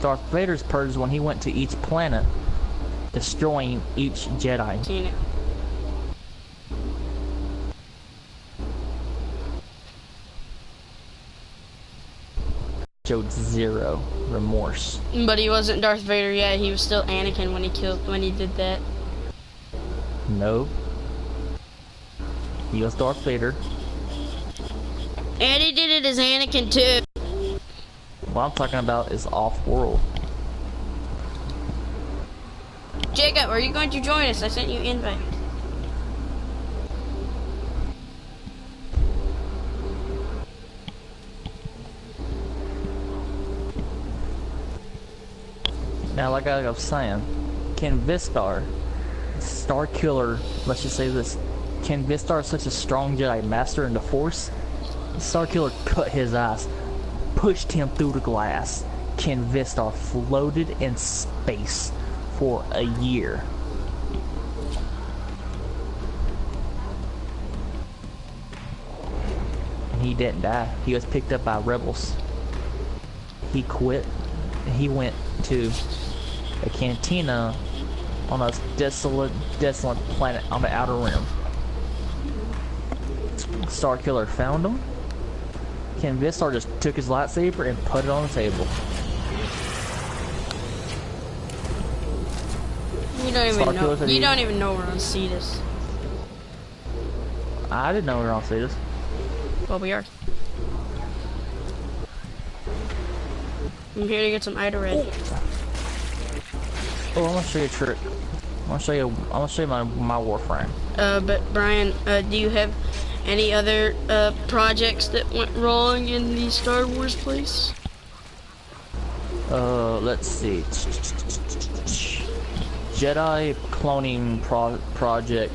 Darth Vader's purge is when he went to each planet, destroying each Jedi. Seen it. Showed zero remorse. But he wasn't Darth Vader yet. He was still Anakin when he did that. No. He was Darth Vader. And he did it as Anakin too. What I'm talking about is off-world. Jacob, are you going to join us? I sent you an invite. Now, like I was saying, Ken Vistar, Star Killer, let's just say this, Ken Vistar is such a strong Jedi Master in the Force, Star Killer cut his ass, pushed him through the glass. Ken Vistar floated in space for a year. And he didn't die. He was picked up by rebels. He quit. He went to a cantina on a desolate planet on the outer rim. Star Killer found him. Ken Vistar just took his lightsaber and put it on the table. You don't even know we're on Cetus. I didn't know we were on Cetus. Well, we are. I'm here to get some Ida Red. Oh, I'm gonna show you a trick. I'm gonna show you my Warframe. But Brian, do you have any other projects that went wrong in the Star Wars place? Let's see. Jedi cloning project.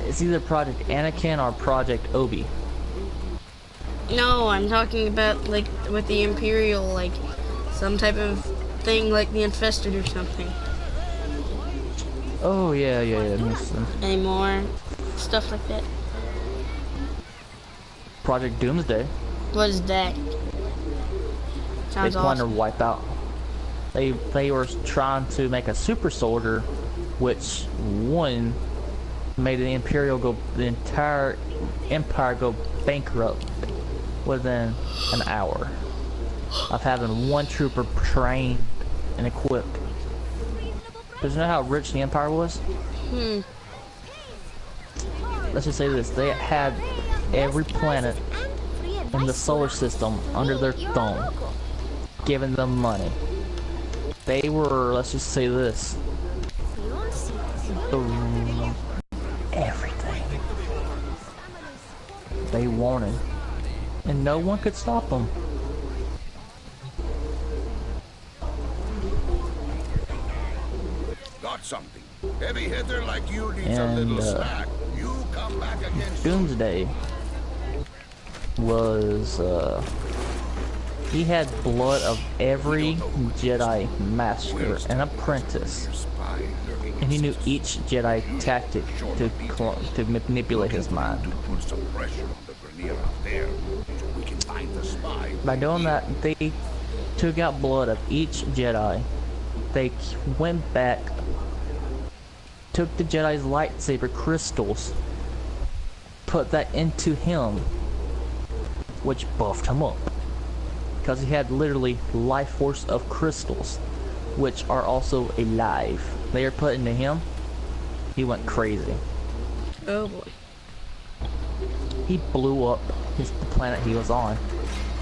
It's either Project Anakin or Project Obi. No, I'm talking about like with the Imperial, like some type of thing like the Infested or something. Oh yeah. Any more stuff like that? Project Doomsday. What is that? Sounds They plan to awesome. wipe out. They were trying to make a super soldier, which one made the entire Empire go bankrupt within an hour of having one trooper trained and equipped. Because you know how rich the Empire was? Let's just say this, they had every planet in the solar system under their thumb, giving them money. They were, let's just say this, everything they wanted, and no one could stop them. Got something. Heavy hitter like you needs a little slack. You come back against Doomsday was, he had blood of every Jedi Master and Apprentice, and he knew each Jedi tactic to manipulate his mind. By doing that, they took out blood of each Jedi. They went back, took the Jedi's lightsaber crystals, put that into him, which buffed him up. Because he had literally life force of crystals, which are also alive. They are put into him. He went crazy. Oh boy. He blew up the planet he was on,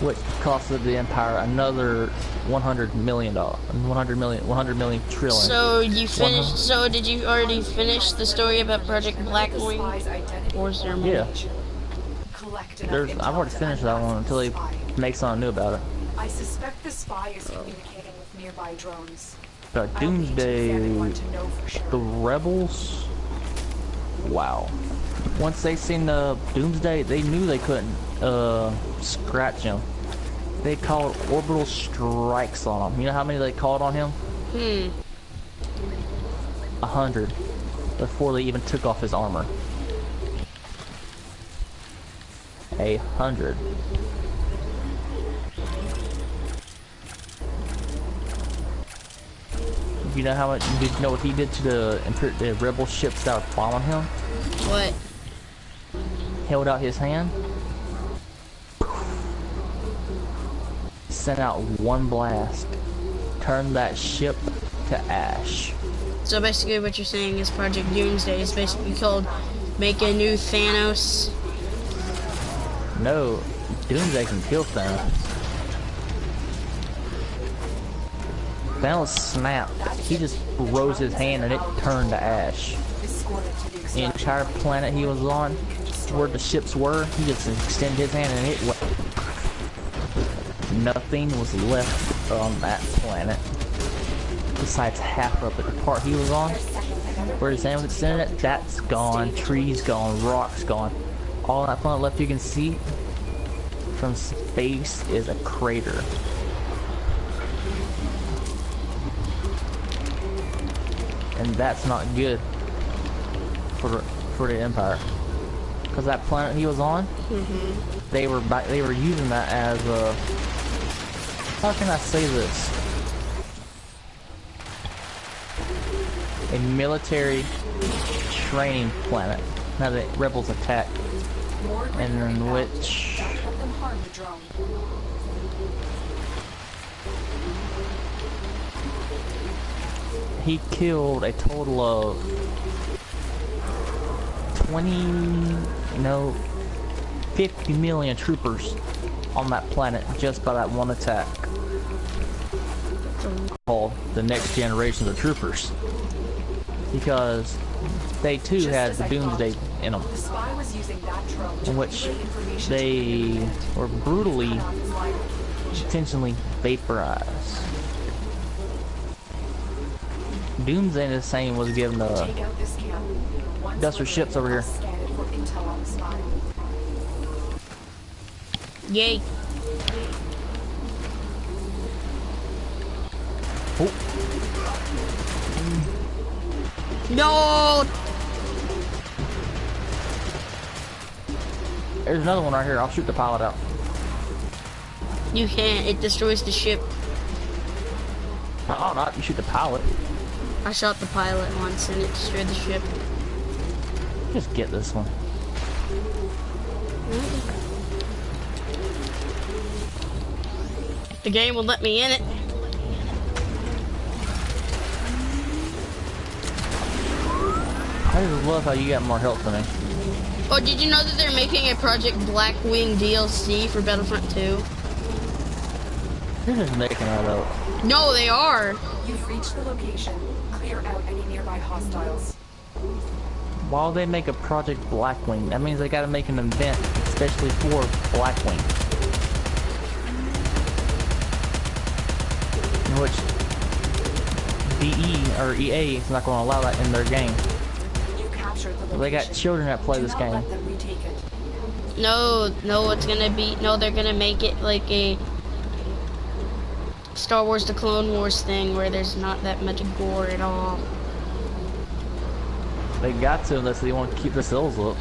which costed the Empire another $100 million trillion. So you finished? So did you already finish the story about Project Blackwing? Or is there more? Yeah. I've already finished that one until he makes something new about it. I suspect the spy is communicating with nearby drones. But Doomsday, the rebels, wow. Once they seen the Doomsday, they knew they couldn't scratch him. They called orbital strikes on him. You know how many they called on him? 100 before they even took off his armor. 100. you know how much? Did you know what he did to the rebel ships that were following him? What? Held out his hand, sent out one blast, turned that ship to ash. So basically what you're saying is Project Doomsday is basically called make a new Thanos. No, Doomsday can kill Thanos. Thanos snapped. He just rose his hand and it turned to ash. The entire planet he was on, where the ships were, he just extended his hand and it went. Nothing was left on that planet besides half of it. The part he was on, where his hand was extended, that's gone. Trees gone, rocks gone. All that planet left you can see from space is a crater. And that's not good for the Empire, because that planet he was on, they were using that as a, how can I say this? A military training planet. Now the rebels attacked, and in which he killed a total of 50 million troopers on that planet just by that one attack. Called the next generation of troopers, because they too had the Doomsday in them, in which they were brutally, intentionally vaporized. Doomsday in the same was given the Duster ships over here. Yay. Oh. No! There's another one right here. I'll shoot the pilot out. You can't. It destroys the ship. Oh, not you shoot the pilot. I shot the pilot once and it destroyed the ship. Just get this one. The game will let me in it. I just love how you got more health than me. Oh, did you know that they're making a Project Blackwing DLC for Battlefront 2? You're just making that up. No, they are. You've reached the location. Clear out any nearby hostiles. Why would they make a Project Blackwing? That means they gotta make an event especially for Blackwing. In which DE or EA is not gonna allow that in their game. They got children that play this game. No, it's gonna be, they're gonna make it like a Star Wars The Clone Wars thing where there's not that much gore at all. They got to, unless they want to keep their sales up.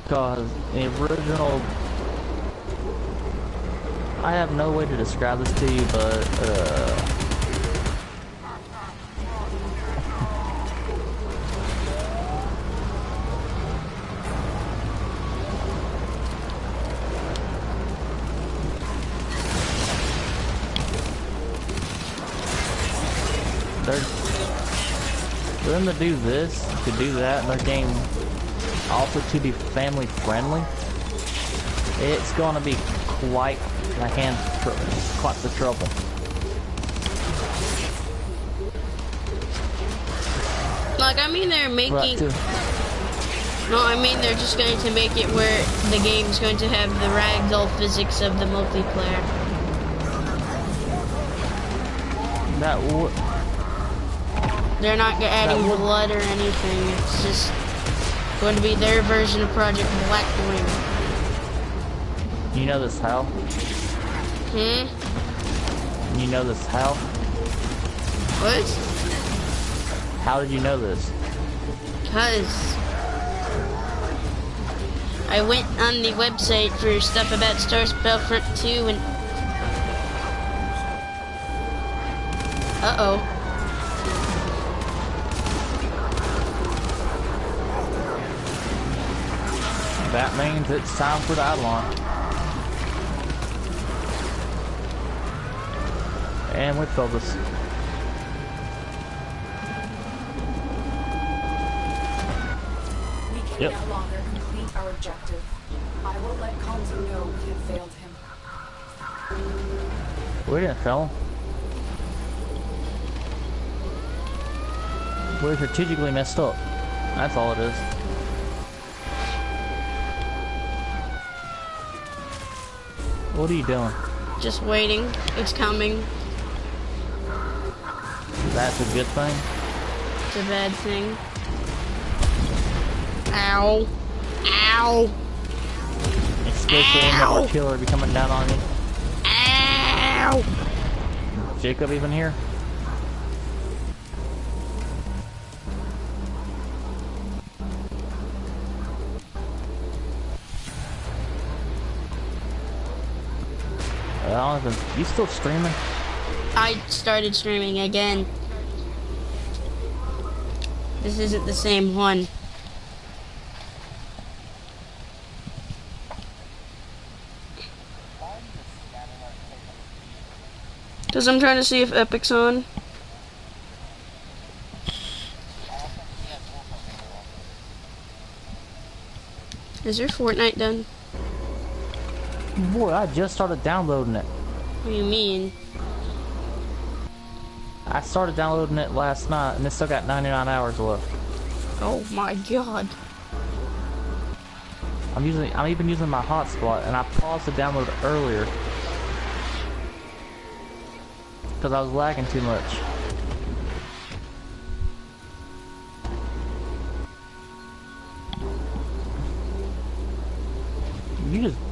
Because the original, I have no way to describe this to you, but for them to do this, to do that, and their game also to be family friendly, it's going to be quite a quite the trouble. Like, I mean, they're making. No, I mean they're just going to make it where the game's going to have the ragdoll physics of the multiplayer. That would. They're not adding blood or anything. It's just going to be their version of Project Blackwing. You know this how? You know this how? What? How did you know this? Because I went on the website for stuff about Star Wars Battlefront 2 and Uh-oh. That means it's time for the Adelon. And we filled this. We can Yep. no longer complete our objective. I will let Kanto know we have failed him. We didn't fail him. We're strategically messed up. That's all it is. What are you doing? Just waiting. It's coming. That's a good thing. It's a bad thing. Ow. Ow. Especially when you have artillery be coming down on you. Ow. Jacob even here? You still streaming? I started streaming again. This isn't the same one. Because I'm trying to see if Epic's on. Is your Fortnite done? Boy, I just started downloading it. What do you mean? I started downloading it last night and it's still got 99 hours left. Oh my god. I'm even using my hotspot and I paused the download earlier because I was lagging too much. You just